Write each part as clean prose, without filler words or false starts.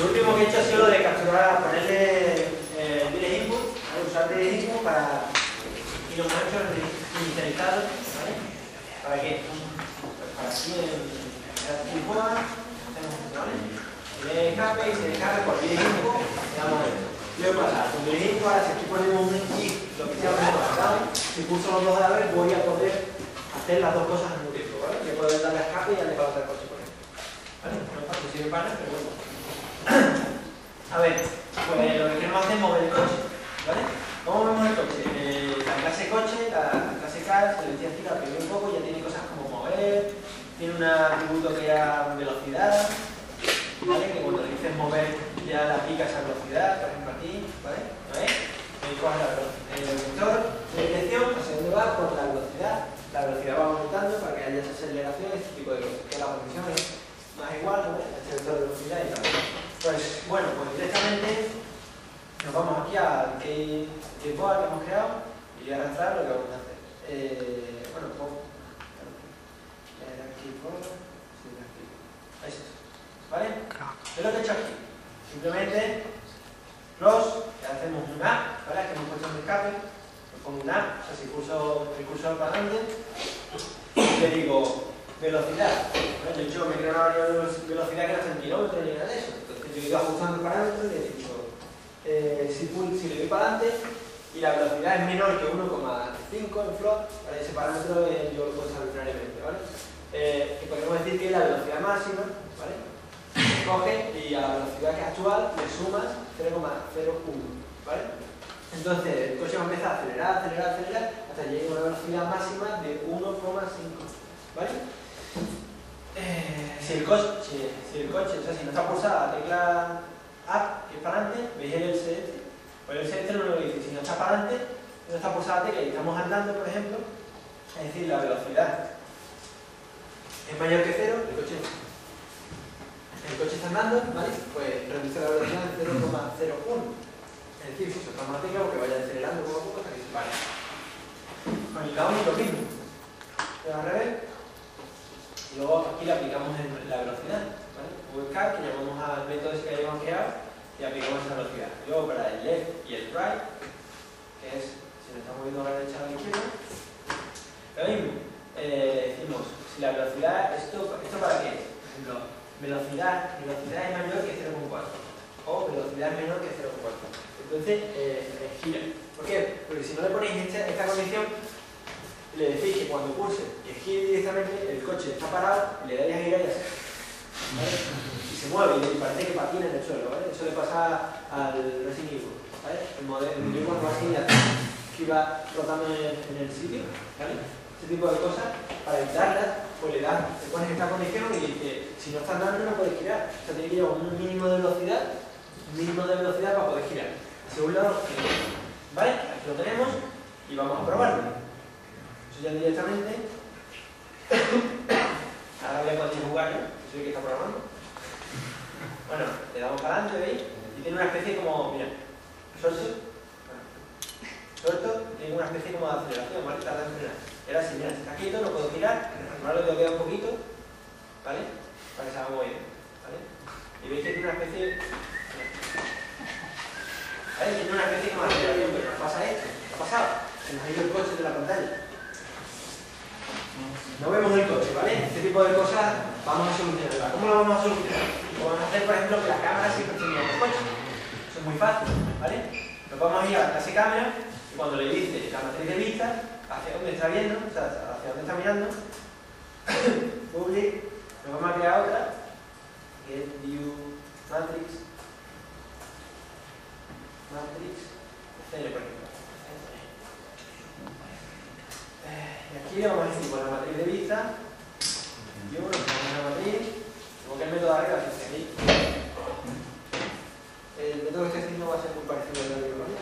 Lo último que he hecho ha sido lo de capturar, ponerle direct input, ¿vale? Usar direct input para y los hemos hecho inicializados, ¿vale? ¿Para qué? Pues para aquí en el juego hacemos esto, ¿vale? Si le escape y se descarga por direct input, le damos esto. Luego pasa, con direct input, ahora si aquí ponemos un if, lo que sea, si pulso los dos a la vez, voy a poder hacer las dos cosas al mismo tiempo, ¿vale? Que puedo darle a escape y darle para otra cosa, por ejemplo. ¿Vale? No es fácil, sirve para, pero bueno. A ver, pues lo que queremos hacer es mover el coche, ¿vale? ¿Cómo vemos el coche? La clase coche, la clase car, se le decía aquí, la primera un poco, ya tiene cosas como mover, tiene un atributo que era velocidad, ¿vale? Que cuando le dices mover ya le aplica esa velocidad, por ejemplo aquí, ¿vale? ¿Lo veis? El vector de dirección, hacia dónde va, por la velocidad. La velocidad va aumentando para que haya esa aceleración, este tipo de cosas. Que la posición es más igual, ¿no? Este vector de velocidad y tal. Pues bueno, pues directamente nos vamos aquí al keyboard que hemos creado y arrastrar lo que vamos a hacer. Bueno, pongo keyboard, ahí es eso, ¿vale? Es lo que he hecho aquí. Simplemente close, le hacemos un app, ¿vale? Que hemos puesto un escape, le pongo un app, o sea, si pulso el cursor para adelante, le digo velocidad. ¿Vale? De hecho, me creo una velocidad que no está en kilómetros ni nada de eso. Yo he ido ajustando el parámetro y le digo, si le doy para adelante y la velocidad es menor que 1,5 en float, ¿vale? Ese parámetro yo lo puedo usar arbitrariamente, ¿vale? Y podemos decir que la velocidad máxima, ¿vale? Coge y a la velocidad que es actual le sumas 0,01, ¿vale? Entonces el coche va a empezar a acelerar hasta llegar a una velocidad máxima de 1,5, ¿vale? Si el coche, o sea, si no está pulsada la tecla Up, que es para adelante, veis el else, pues el else no lo dice, si no está para adelante, no está pulsada la tecla y estamos andando, por ejemplo, es decir, la velocidad es mayor que 0, el coche está andando, ¿vale? Pues reduce la velocidad en 0,01, es decir, si soltamos la tecla, porque vaya acelerando poco a poco hasta que se pare. Con el caos es lo mismo, pero al revés. Y luego aquí le aplicamos la velocidad, ¿vale? VCAR, que llamamos al método ese que hayamos creado, y aplicamos esa velocidad. Y luego para el left y el right, que es si nos estamos moviendo a la derecha o a la izquierda, lo mismo. Decimos, si la velocidad, ¿esto para qué? Por ejemplo, velocidad es mayor que 0,4 o velocidad es menor que 0,4. Entonces, gira. ¿Por qué? Porque si no le ponéis esta condición, le decís que cuando pulse que gire directamente, el coche está parado, y le dais a girar y así, ¿vale? Y se mueve y parece que patina en el suelo, ¿vale? Eso le pasa al Resident Evil, ¿vale? El modelo cuando va así, que va rotando en el sitio, ¿vale? Este tipo de cosas, para evitarlas, pues le pones esta condición y dice, si no está andando no puedes girar. O sea, tiene que llevar un mínimo de velocidad para poder girar. Hacia un lado, ¿vale? Aquí lo tenemos y vamos a probarlo. Ya directamente ahora voy a poder jugar, ¿no? Soy el que está programando. Bueno, le damos para adelante, ¿veis? Y tiene una especie como, mira, suelto, tiene una especie como de aceleración, ¿vale? Tarda en frenar. Y ahora si mira, si está quieto, no puedo girar, ahora le tengo que dar un poquito, ¿vale? Para que se haga moviendo, ¿vale? Y veis que tiene una especie, ¿vale? Tiene una especie como de aceleración, pero nos pasa esto, ¿qué ha pasado? Se nos ha ido el coche de la pantalla. No vemos el coche, ¿vale? Este tipo de cosas vamos a solucionarlas. ¿Cómo lo vamos a solucionar? Pues vamos a hacer, por ejemplo, que la cámara siempre esté mirando el coche. Eso es muy fácil, ¿vale? Nos vamos a ir a la clase cámara y cuando le dice la matriz de vista, hacia dónde está viendo, o sea, hacia dónde está mirando, public, nos vamos a crear otra, que es view matrix, CN, por ejemplo. Y aquí le vamos a decir, con la matriz de vista, 21, nos ponemos la matriz, como que el método de arriba es aquí. El método que estoy haciendo va a ser muy parecido al de arriba, ¿vale?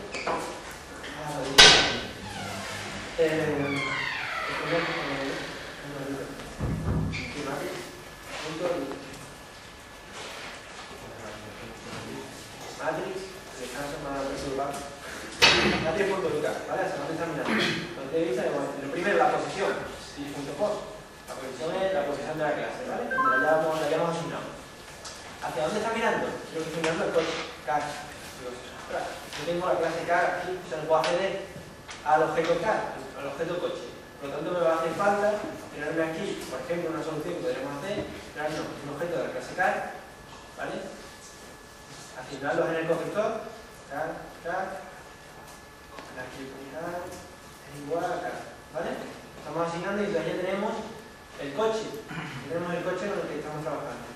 Matrix, descanso más reservado. Matrix.luca, ¿vale? Se nos está mirando. Lo primero, la posición, si.post. La posición es la posición de la clase, ¿vale? Donde la hayamos asignado. Hacia ¿Hacia dónde está mirando? Creo que estoy mirando el coche. Car. Digo, ostras, yo tengo la clase car aquí, o sea, no puedo acceder al objeto car, al objeto coche. Por lo tanto, me va a hacer falta tenerme aquí, por ejemplo, una solución que podríamos hacer, crearnos un objeto de la clase car, ¿vale? Asignarlos en el constructor, car, aquí car, es igual a car, ¿vale? Estamos asignando y entonces ya tenemos el coche. Tenemos el coche con el que estamos trabajando.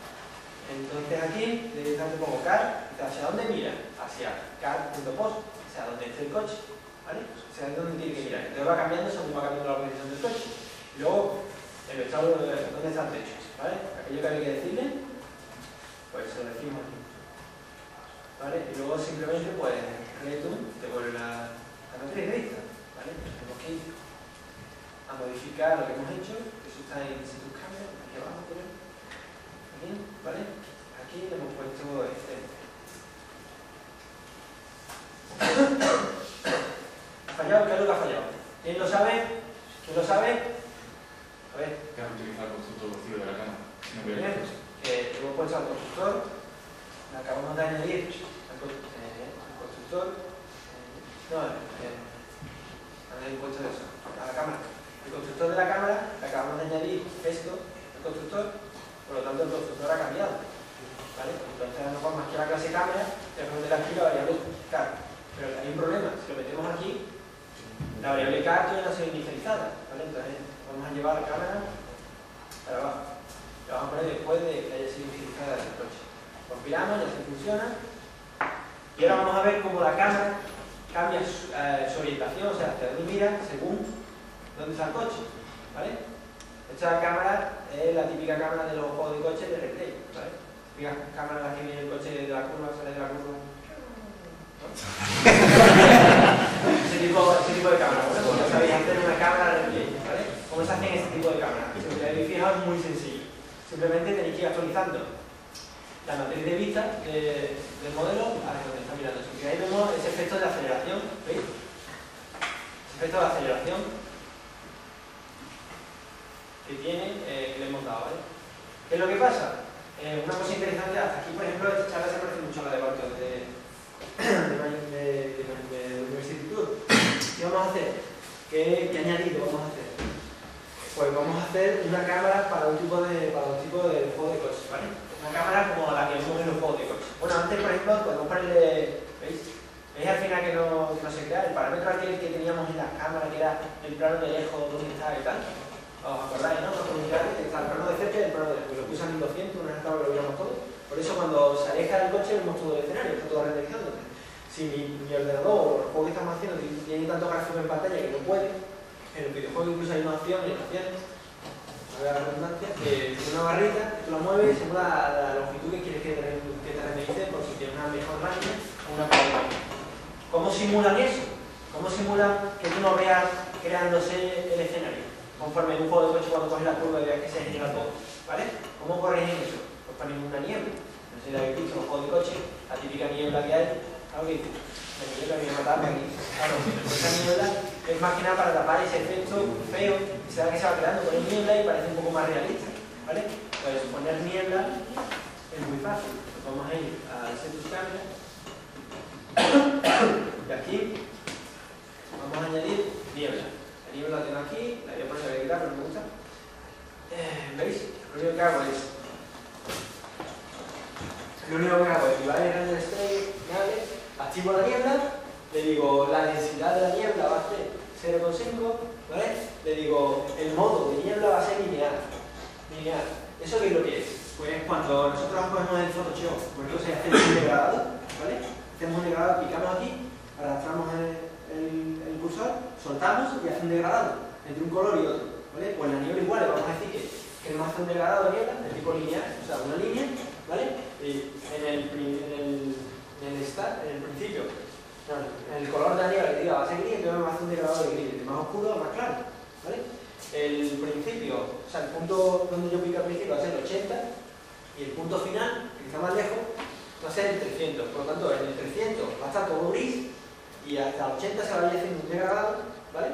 Entonces aquí, directamente pongo car, ¿hacia dónde mira? Hacia car.post, hacia donde esté el coche, ¿vale? O sea, es donde tiene que mirar. Entonces va cambiando según va cambiando la posición del coche. Y luego, el vector, ¿dónde está el techo? ¿Vale? Aquello que había que decirle, pues se lo decimos aquí. ¿Vale? Y luego simplemente, pues, return, te vuelve la matriz de vista, ¿vale? Tenemos que ir a modificar lo que hemos hecho. Eso está en situ camera, aquí abajo, creo. Aquí, ¿vale? Aquí le hemos puesto este. ¿Ha fallado? ¿Qué es lo que ha fallado? ¿Quién lo sabe? ¿Quién lo sabe? A ver. Que han utilizado el constructor vacío de la cama. Si no Bien, hemos puesto al constructor, le acabamos de añadir al constructor, añadir puesto eso, a la cámara. El constructor de la cámara le acabamos de añadir esto, el constructor, por lo tanto el constructor ha cambiado. ¿Vale? Entonces no podemos aquí a la clase cámara, le ponemos aquí la variable car. Pero hay un problema, si lo metemos aquí, la variable car todavía no se ve inicializada. ¿Vale? Entonces vamos a llevar la cámara para abajo. Lo vamos a poner después de que haya sido inicializada el coche. Compilamos, ya se funciona. Y ahora vamos a ver cómo la cámara cambia su orientación, o sea, hacia dónde mira según dónde está el coche. ¿Vale? Esta cámara es la típica cámara de los juegos de coche de replay. ¿Vale? Típica cámara en la que viene el coche de la curva, sale de la curva. ¿No? ese tipo de cámara. Bueno, pues ya sabéis hacer una cámara de replay. ¿Vale? ¿Cómo se hacen este tipo de cámaras? Si os habéis fijado, es muy sencillo. Simplemente tenéis que ir actualizando la matriz de vista del modelo a donde está mirando. Y ahí vemos ese efecto de aceleración, ¿veis? Ese efecto de aceleración que tiene, que le hemos dado, ¿vale? ¿Qué es lo que pasa? Una cosa interesante, hasta aquí, por ejemplo, esta charla se parece mucho a la de Bartos de University Tour. ¿Qué vamos a hacer? ¿Qué añadido vamos a hacer? Pues vamos a hacer una cámara para un tipo de juego de coches, ¿vale? Una cámara como la que vemos en los juegos de coches. Bueno, antes, por ejemplo, podemos ponerle, ¿veis? ¿Veis al final que no se crea? El parámetro aquel que teníamos en las cámaras, que era el plano de lejos, dónde está y tal. ¿Os acordáis, no? Nos comunicaron que está el plano de cerca y el plano de lejos. Lo puse a 1200, una vez que lo veíamos todo. Por eso cuando se aleja del coche vemos todo el escenario, está todo renderizado. Si mi ordenador o el juego que estamos haciendo tiene tanto gráfico en pantalla que no puede, en el videojuego incluso hay una opción, la redundancia, que tiene una barrita, tú la mueves y según la longitud que quieres que te renderice, por si tienes una mejor máquina o una peor máquina. ¿Cómo simulan eso? ¿Cómo simulan que tú no veas creándose el escenario? Conforme en un juego de coche cuando coges la curva y veas que se genera todo, ¿vale? ¿Cómo corrigen eso? Pues ponen una niebla. No sé si habéis visto en los juegos de coche, la típica niebla que hay, ¿sabes qué dices? La niebla que me mataba aquí. Claro, esa niebla es más que nada para tapar ese efecto feo y se da que se va quedando con niebla y parece un poco más realista, ¿vale? Pues poner niebla es muy fácil. Pues vamos a ir al Setus Camera y aquí vamos a añadir niebla. La niebla la tengo aquí, la voy a poner a quitar, pero no me gusta. ¿Veis? Lo único que hago es activar el render state, ¿vale? Activo la niebla, le digo la densidad de la niebla va a ser 0,5, ¿vale? Le digo el modo de niebla va a ser lineal. ¿Eso qué es lo que es? Pues cuando nosotros cogemos el Photoshop, pues entonces hacemos un degradado, ¿vale? Hacemos un degradado, picamos aquí, arrastramos el cursor, soltamos y hace un degradado entre un color y otro, ¿vale? Pues la niebla igual, le vamos a decir que queremos hacer un degradado de niebla de tipo lineal, o sea, una línea, ¿vale? Y en el principio, en el color de la niebla que diga va a ser gris, entonces me va a hacer un degradado de gris, de más oscuro a más claro, ¿vale? El principio, o sea, el punto donde yo pico al principio va a ser 80 y el punto final, que está más lejos, va a ser el 300. Por lo tanto, en el 300 va a estar todo gris y hasta 80 se va a ir haciendo un degradado, ¿vale?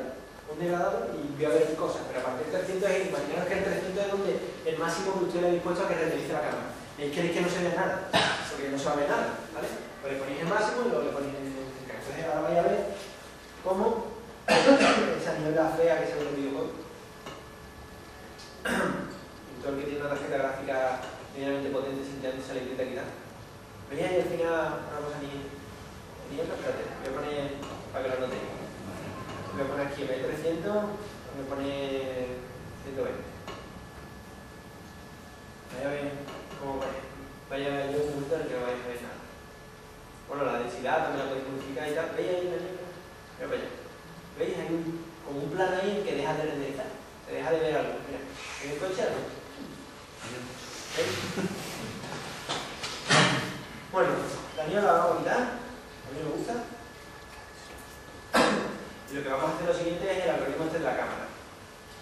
Un degradado y voy a ver cosas, pero a partir del 300 imaginaos que el 300 es donde el máximo que usted le ha dispuesto a que renderice la cámara. Y queréis que no se vea nada, porque no se va a ver nada, ¿vale? Pues le ponéis el máximo y luego le ponéis el central. Entonces ahora vais a ver cómo esa niebla fea que se ve en los videojuegos. Todo el que tiene una tarjeta gráfica medianamente potente sintiendo se le intenta quitar. Veis ahí al final una cosa niebla, espérate, voy a poner para que lo notéis. Voy a poner aquí en vez de 300, voy a poner 120. Vaya a ver cómo vaya a ver yo un momento en el que no vais a ver nada. Bueno, la densidad también la podéis modificar y tal. ¿Veis ahí la niebla? Mira para allá. ¿Veis? Hay como un plano ahí en que deja de renderizar. Se deja de ver algo. Mira, en el coche algo. ¿Veis? Bueno, la niebla la vamos a quitar. A mí me gusta. Y lo que vamos a hacer lo siguiente es el algoritmo este de la cámara.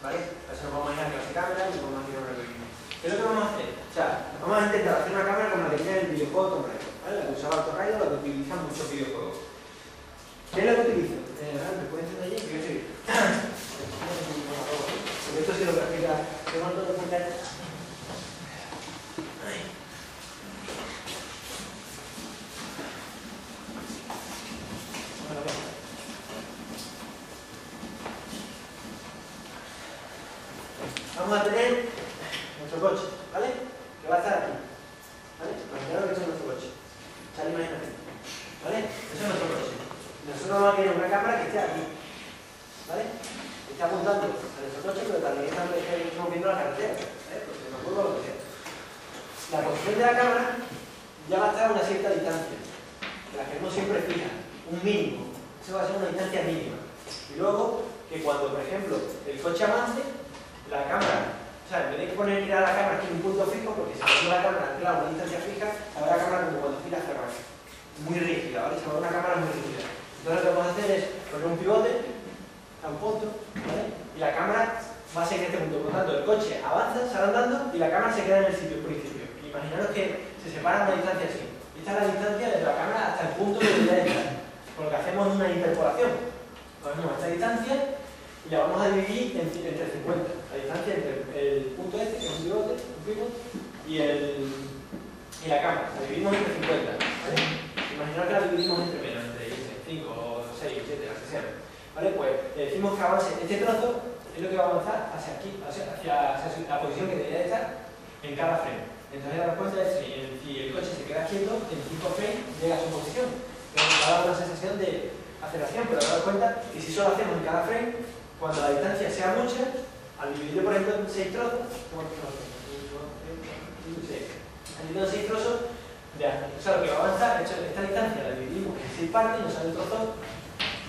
¿Vale? A eso nos vamos a ir a la clase cámara y vamos a hacer un algoritmo. ¿Qué es lo que vamos a hacer? O sea, vamos a intentar hacer una cámara como la que tiene el videojuego Tomb Raider, ¿vale? La que usaba Tomb Raider, la que utilizan muchos videojuegos. ¿Qué es lo que utilizo? ¿Me pueden encender allí? Yo estoy. Porque esto sí lo que explica. ¿Qué más todo explicar? Vamos a tener nuestro coche, ¿vale? Que va a estar aquí, ¿vale? Imaginaros que esto es nuestro coche. Sale, imagínate, ¿vale? Eso es nuestro coche. Nosotros vamos a tener una cámara que esté aquí, ¿vale? Que esté apuntando a nuestro coche, pero también estamos viendo la carretera, ¿vale? Porque me acuerdo lo que sea. La posición de la cámara ya va a estar a una cierta distancia, que la queremos siempre fija, un mínimo. Eso va a ser una distancia mínima. Y luego, que cuando, por ejemplo, el coche avance, la cámara, o sea, en vez de poner mirar a la cámara aquí en un punto fijo, porque si ponemos la cámara anclada a una distancia fija, la ve la cámara como cuando gira hacia abajo. Muy rígida, ¿vale? Se va a una cámara muy rígida. Entonces lo que vamos a hacer es poner un pivote a un punto, ¿vale? Y la cámara va a seguir en este punto. Por lo tanto, el coche avanza, sale andando y la cámara se queda en el sitio, al principio. Imaginaros que se separa a una distancia así. Esta es la distancia desde la cámara hasta el punto que debería estar. Por lo que hacemos una interpolación. Ponemos esta distancia y la vamos a dividir entre 50. La distancia entre el punto este, que es un pivote, y la cámara. La dividimos entre 50. ¿Vale? Imaginad que la dividimos entre menos, entre 5, 6, 7, las que sean. ¿Vale? Pues le decimos que avance. Este trozo es lo que va a avanzar hacia aquí, hacia la posición que debería estar en cada frame. Entonces la respuesta es si el coche se queda quieto, en 5 frames llega a su posición. Entonces va a dar una sensación de aceleración, pero daros cuenta que si solo hacemos en cada frame, cuando la distancia sea mucha, al dividirlo por ejemplo en 6 trozos, al dividirlo en 6 trozos, o sea, lo que va a avanzar, esta distancia la dividimos en 6 partes y nos sale un trozo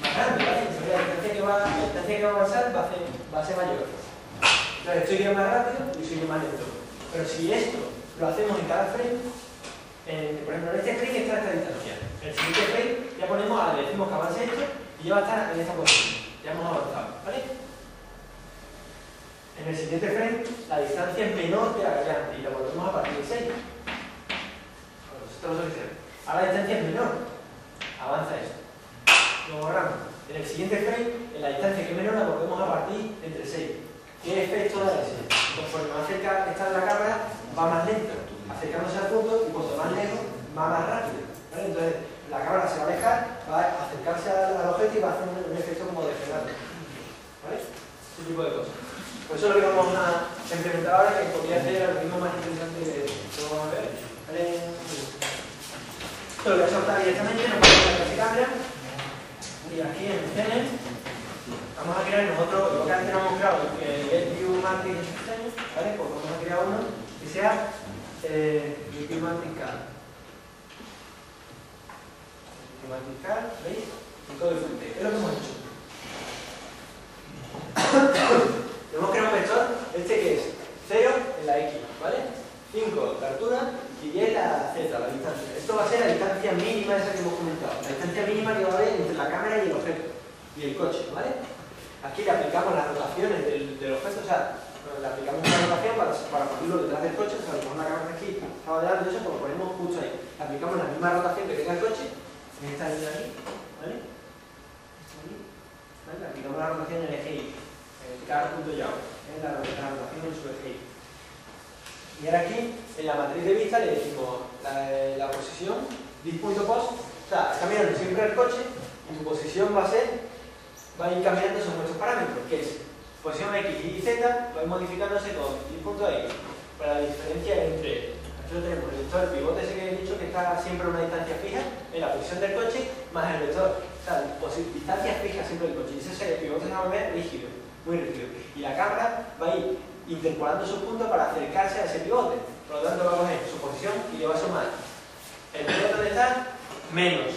más grande, ¿vale? Entonces la distancia que va a avanzar va a ser mayor. Entonces esto iría más rápido y esto iría más lento. Pero si esto lo hacemos en cada frame, por ejemplo en este frame está esta distancia. En el siguiente frame ya le decimos que avance esto y ya va a estar en esta posición. Ya hemos avanzado, ¿vale? En el siguiente frame la distancia es menor que la que había antes y la volvemos a partir de 6. Ahora la distancia es menor. Avanza esto. Lo borramos. En el siguiente frame, en la distancia que es menor la volvemos a partir entre 6. ¿Qué efecto da ese? Conforme más cerca está de la cámara, va más lento, acercándose al punto, y cuanto más lejos, va más rápido. ¿Vale? Entonces, la cámara se va a alejar, va a acercarse al objeto y va a hacer un efecto como de frenado. ¿Vale? Ese tipo de cosas. Pues eso es lo que vamos a implementar ahora, que podría ser el algoritmo más interesante que vamos a ver. ¿Vale? Esto lo voy a soltar directamente, nos vamos a la clase cámara, y aquí en Scene vamos a crear nosotros, lo que antes no hemos creado, el View Matrix, ¿vale? Pues vamos a crear uno que sea View Matrix Card. View Matrix Card, ¿veis? Y todo el fuente. Es lo que hemos hecho. Hemos creado un vector, este que es 0 en la X, ¿vale? 5 la altura y 10 la Z, la distancia. Esto va a ser la distancia mínima esa que hemos comentado. La distancia mínima que va a haber entre la cámara y el objeto, y el coche, ¿vale? Aquí le aplicamos las rotaciones del objeto, o sea, le aplicamos una rotación para ponerlo detrás del coche, o sea, le ponemos la cámara aquí, estaba delante de eso, pues lo ponemos justo ahí. Le aplicamos la misma rotación que tenga el coche, en esta línea aquí, ¿vale? ¿Vale? Le aplicamos la rotación en el eje Y, en el car.yaw, la rotación en su eje Y. Y ahora aquí, en la matriz de vista, le decimos la posición, this.pos, o sea, está mirando siempre el coche y tu posición va a ir cambiando según estos parámetros, que es posición X y Z, va a ir modificándose con this.x. Para la diferencia entre, aquí lo tenemos, el vector, el pivote ese que he dicho, que está siempre a una distancia fija, en la posición del coche, más el vector, o sea, distancia fija siempre del coche. Y ese pivote se va a volver rígido, muy rígido. Y la cámara va a ir interpolando sus puntos para acercarse a ese pivote. Por lo tanto, va a coger su posición y le va a sumar el pivote donde está, menos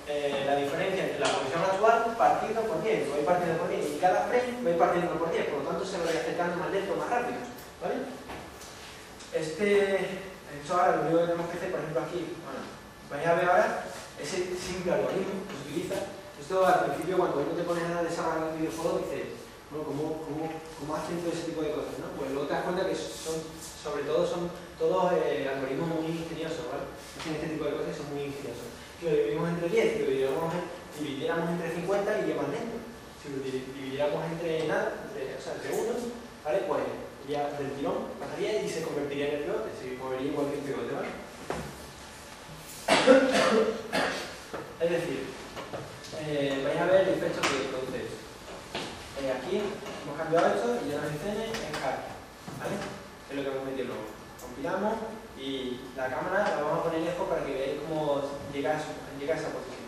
la diferencia entre la posición actual partido por 10, va a ir partiendo por 10, y cada frame va a ir partiendo por 10, por lo tanto se va a ir acercando más lento, más rápido, ¿vale? Esto ahora lo único que tenemos que hacer, por ejemplo aquí, bueno, vais a ver ahora ese simple algoritmo que se utiliza. Esto al principio cuando uno te pones a desarrollar un videojuego dices, bueno, ¿cómo hacen todo ese tipo de cosas, ¿no? Pues luego te das cuenta que sobre todo son todos algoritmos muy ingeniosos, ¿vale? Hacen este tipo de cosas y son muy ingeniosos. Si lo dividimos entre 10, si lo dividiéramos entre 50 iría más lento. Si lo dividiéramos entre nada, entre 1, ¿vale? Pues ya del tirón pasaría y se convertiría en el pivote, se movería igual que el pivote, ¿vale? Es decir, vais a ver el efecto que produce esto. Aquí hemos cambiado esto y ya nos enseña en hard, ¿vale? Es lo que hemos metido luego. Compilamos y la cámara la vamos a poner lejos para que veáis cómo llega a esa posición.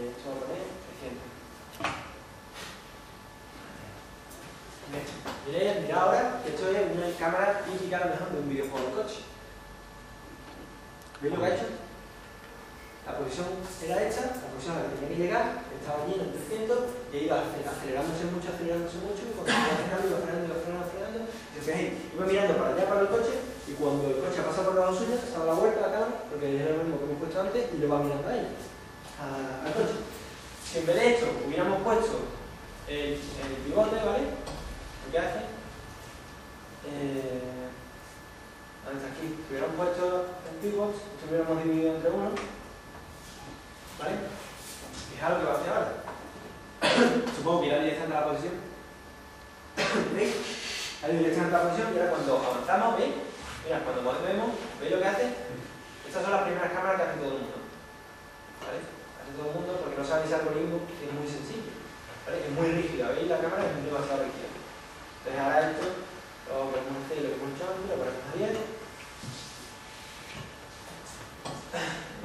Esto vamos a poner 300. Mirad ahora que esto es una cámara típica a lo mejor de un videojuego de coche. ¿Veis lo que ha hecho? La posición era hecha, la posición a la que tenía que llegar, estaba allí en el 300 y iba acelerándose mucho, y cuando iba frenando, y se iba mirando para allá para el coche, y cuando el coche pasa por debajo suya, se da la vuelta a la cámara, porque era lo mismo que hemos puesto antes, y le va mirando a ella, al coche. Si en vez de esto hubiéramos puesto el pivote, ¿vale? Lo que hace, aquí, si hubiéramos puesto el pivot, si hubiéramos dividido entre 1, ¿vale? Fijaros lo que va a hacer ahora. Supongo que irá directamente a la posición. ¿Veis? Ahí directamente a la posición y ahora cuando avanzamos, ¿veis? Mira, cuando movemos, ¿veis lo que hace? Estas son las primeras cámaras que hace todo el mundo. ¿Vale? Hace todo el mundo porque no sabe ese algoritmo que es muy sencillo. ¿Vale? Es muy rígida, ¿veis? La cámara es demasiado rígida. Entonces ahora esto lo podemos hacer lo que hemos hecho antes, lo ponemos a 10.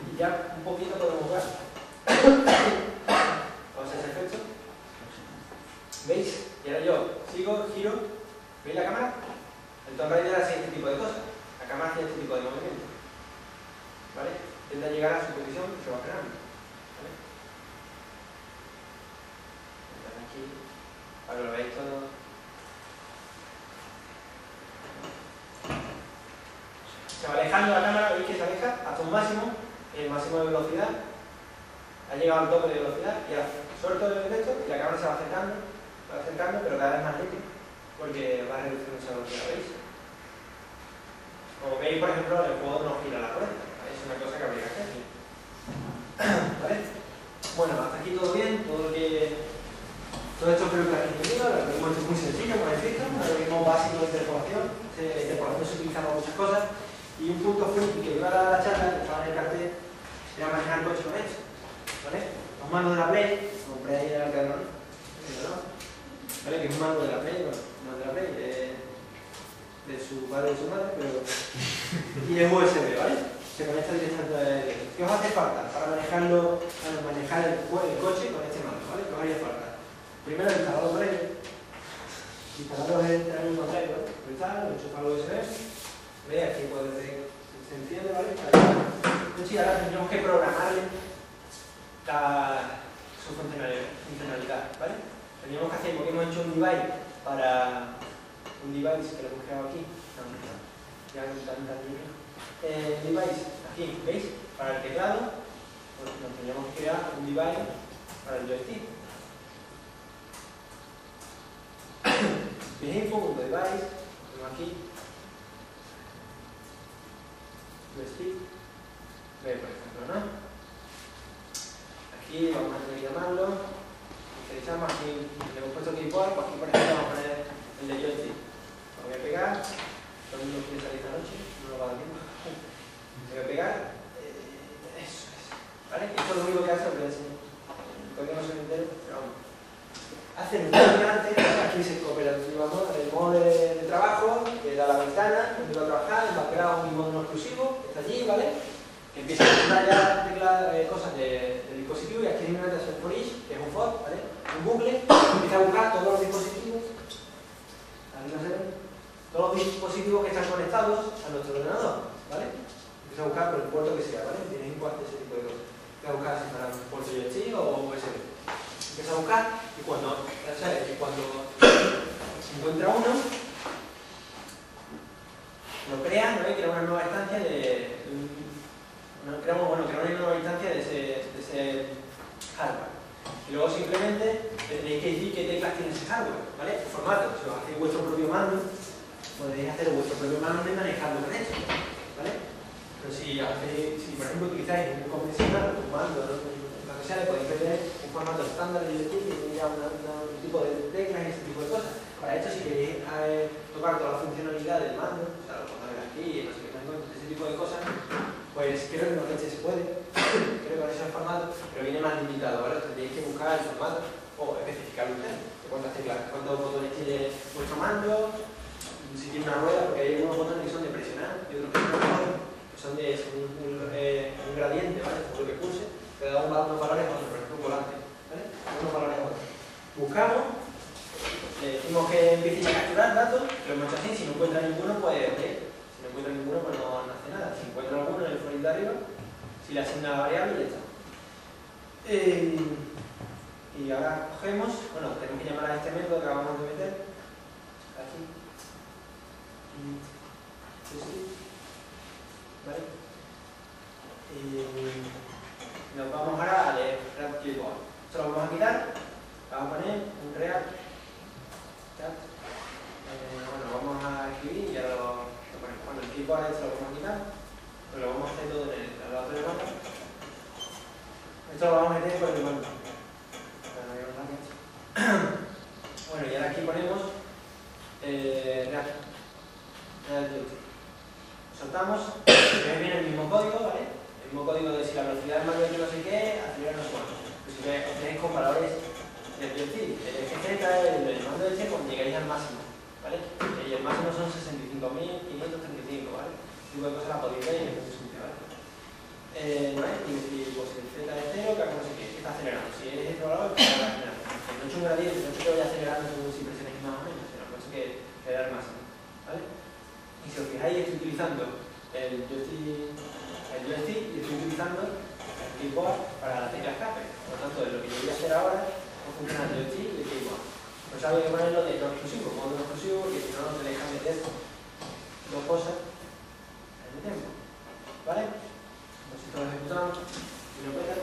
Y ya un poquito podemos ver. Vamos a hacer ese efecto. ¿Veis? Y ahora yo sigo, giro. ¿Veis la cámara? El Tomb Raider hace este tipo de cosas. La cámara hace este tipo de movimientos. ¿Vale? Intenta llegar a su posición y se va frenando. ¿Vale? Aquí, para que lo veáis todo. Se va alejando la cámara, veis que se aleja hasta un máximo, el máximo de velocidad. Ha llegado al tope de velocidad y ahora suelto el efecto y la cámara se va acercando, pero cada vez más lento, porque va reduciendo esa velocidad, ¿veis? Como veis, por ejemplo, el juego no gira la rueda, es una cosa que habría que hacer. ¿Vale? Bueno, hasta aquí todo bien, todo esto creo que lo habéis entendido, el algoritmo es muy sencillo, como habéis visto, un algoritmo básico de interpolación, interpolación se utiliza para muchas cosas, y un punto friki que iba a dar la charla, que estaba en el cartel, era manejar el coche con esto, ¿vale? Un mando de la Play, como Play era el que ¿no? ¿Vale? Que es un mando de la Play, bueno, un mando de la Play, de su padre y de su madre, pero... y es USB, ¿vale? Se conecta directamente a la Play. ¿Qué os hace falta para manejar el coche con este mando, ¿vale? ¿Qué os haría falta? Primero instalarlo por ello, instalarlo en el mismo driver, lo instalo, lo enchufa al USB, veis aquí se enciende, ¿vale? Entonces ahora tendríamos que programarle su funcionalidad, ¿vale? Tendríamos que hacer, porque hemos hecho un device para un device que lo hemos creado aquí, ya device, aquí, ¿veis? Para el teclado, pues nos tendríamos que crear un device para el joystick. Info.device, tengo aquí joystick, ve por ejemplo, ¿no? Aquí vamos a tener que llamarlo, inicializamos aquí, le hemos puesto keyboard, pues aquí por ejemplo vamos a poner el de joystick. Lo voy a pegar, lo todo el mundo quiere salir esta noche, no lo va a dar tiempo. Me voy a pegar. Eso es. ¿Vale? Esto es lo único que hace, lo voy a enseñar. Todavía no soy entero, pero vamos. Hace un cambio antes, aquí se coopera el modo de trabajo, que da la ventana, donde va a trabajar, el background, un modo no exclusivo, que está allí, ¿vale? Que empieza a encontrar ya cosas del dispositivo y aquí simplemente hace un for each, que es un for, ¿vale? Un bucle, empieza a buscar todos los dispositivos, todos los dispositivos que están conectados a nuestro ordenador, ¿vale? Empieza a buscar por el puerto que sea, ¿vale? Tienes igual ese tipo de cosas. Empieza a buscar si para un puerto USB o USB. Empieza a buscar y cuando encuentra uno, lo crea, ¿no? Y crea una nueva instancia crea una nueva instancia de ese hardware. Y luego simplemente tenéis que decir qué teclas tiene ese hardware, ¿vale? El formato, si os hacéis vuestro propio mando, podéis hacer vuestro propio mando y manejarlo con esto, ¿vale? Pero si por ejemplo utilizáis un convencional, un mando, ¿no? Le podéis meter un formato estándar de YouTube que tenga un tipo de teclas y ese tipo de cosas. Para esto, si queréis tocar toda la funcionalidad del mando, o sea, los botones aquí, no sé qué, ese tipo de cosas, pues creo que en Orange se puede, creo que con ese formato, pero viene más limitado, ¿vale? Tendréis que buscar el formato o especificarlo ustedes. ¿Cuántas teclas, cuántos botones tiene vuestro mando? Si tiene una rueda, porque hay algunos botones que son de presionar y otros que son de un gradiente, ¿vale? Por lo que pulse. Te da unos valores a otros, por ejemplo, un volante, ¿vale? Unos valores a otros. Buscamos, le decimos que empiece a capturar datos, lo hemos hecho así, si no encuentra ninguno, pues si no encuentra ninguno, pues no hace nada. Si encuentra alguno en el for de arriba, si le asigna la variable, ya está. Y ahora cogemos, bueno, tenemos que llamar a este método que acabamos de meter, aquí, ¿vale? Nos vamos ahora a leer React Clipboard. Esto lo vamos a quitar, vamos a poner un React Chat. Bueno, vamos a escribir y ya lo ponemos. Bueno, el Clipboard esto lo vamos a quitar, pero lo vamos a hacer todo en el lado del mapa. Esto lo vamos a meter por el mapa. Bueno, y ahora aquí ponemos React soltamos, viene el mismo código, ¿vale? El mismo código de si la velocidad es mayor que no sé qué, acelera no sé cuánto. Pues si tenéis con valores del joystick, el eje Z, el mando del C, pues llegáis al máximo, ¿vale? Y el máximo son 65.535, ¿vale? Este tipo de cosas la podéis ver y es muy simple, ¿vale? ¿Vale? Y decir, pues el Z es 0, que no sé qué, está acelerando. Si eres este valor, está acelerando. Si no he hecho un gradiente, no sé que vaya acelerando según si presionéis más o menos, sino por eso que le da el máximo, ¿vale? Y si os fijáis, estoy utilizando el joystick y estoy utilizando el keyboard para la tecla escape. Por lo tanto, lo que yo voy a hacer ahora es funcionar el joystick y el keyboard. Pues ahora voy a ponerlo de no exclusivo, modo no exclusivo, porque si no, no te deja meter dos cosas al mismo tiempo. ¿Vale? Pues esto lo ejecutamos y lo peta.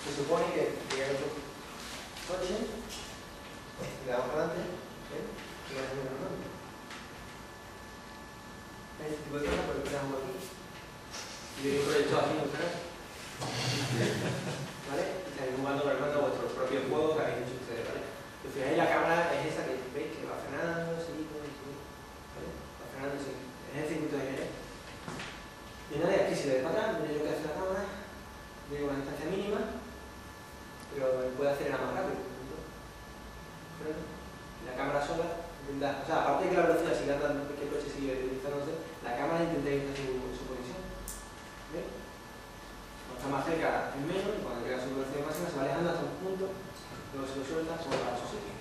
Se supone que llega otro coche y le damos para adelante. Y va a ser un normal. Este tipo de cosas, porque quedamos aquí. Y yo he proyectado así, ¿no? ¿Vale? Y tenéis jugando con el mando vuestro propio juego que habéis hecho ustedes, ¿vale? Al final la cámara es esa que veis que va frenando, seguido, ¿vale? Va frenando, seguido. Es el circuito de Gene. Y nada, aquí se ve para atrás, mira lo que hace la cámara. Llega a una distancia mínima, pero puede acelerar más rápido. La cámara sola intenta, o sea, aparte de que la velocidad siga andando, que el coche sigue utilizándose, la cámara intenta ir a su posición. ¿Ves? Cuando está más cerca es menos, y cuando llega a su velocidad máxima se va alejando hasta un punto, luego se lo suelta, se va a su sitio.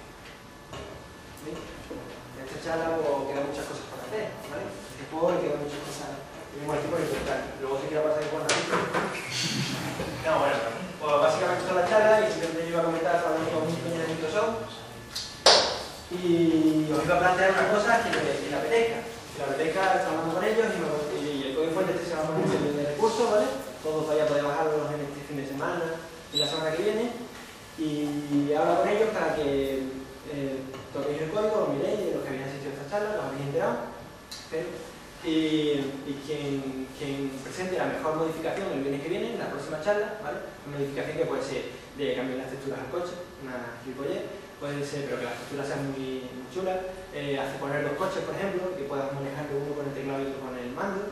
¿Ves? En esta charla quedan muchas cosas por hacer, ¿vale? Este juego le quedan muchas cosas. Tenemos el tipo de intentar. Luego se quiera pasar de cuando. No, bueno, pues básicamente toda la charla y simplemente yo iba a comentar solamente con un pequeño de Microsoft. Y os iba a plantear una cosa que le apetezca. Si le apetezca, estoy hablando con ellos y el código fuente este se va a poner en el recurso, ¿vale? Todos vais a poder bajarlos en este fin de semana y la semana que viene. Y hablo con ellos para que toquéis el código, lo miréis, los que habéis asistido a esta charla, los habéis enterado. ¿Okay? Y quien presente la mejor modificación el viernes que viene, en la próxima charla, ¿vale? Una modificación que puede ser de cambiar las texturas al coche, una gilipollez, puede ser, pero que la estructura sea muy chula. Hace poner dos coches, por ejemplo, que puedas manejar uno con el teclado y otro con el mando.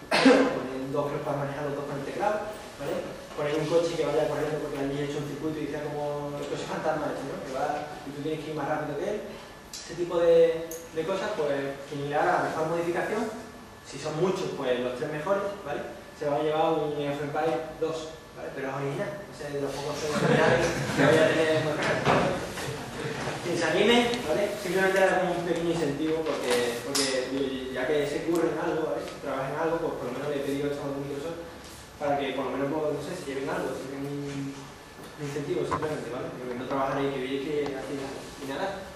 Poner dos que los puedas manejar los dos con el teclado, ¿vale? Poner un coche que vaya corriendo porque allí he hecho un circuito y sea como el coche fantasma este, ¿no? Que va y tú tienes que ir más rápido que él. Ese tipo de cosas, pues quien le haga la mejor modificación, si son muchos, pues los 3 mejores, ¿vale? Se va a llevar un Age of Empires 2, ¿vale? Pero es original, no sé, de los pocos originales que voy a tener por acá. Quien se anime, ¿vale? Simplemente dar un pequeño incentivo porque ya que se curren en algo, ¿vale? Trabajen en algo, pues por lo menos le he pedido esto a Microsoft para que por lo menos, no sé, si lleven algo, si lleven un incentivo simplemente, ¿vale? Porque no trabajan ahí, que veis que aquí y nada.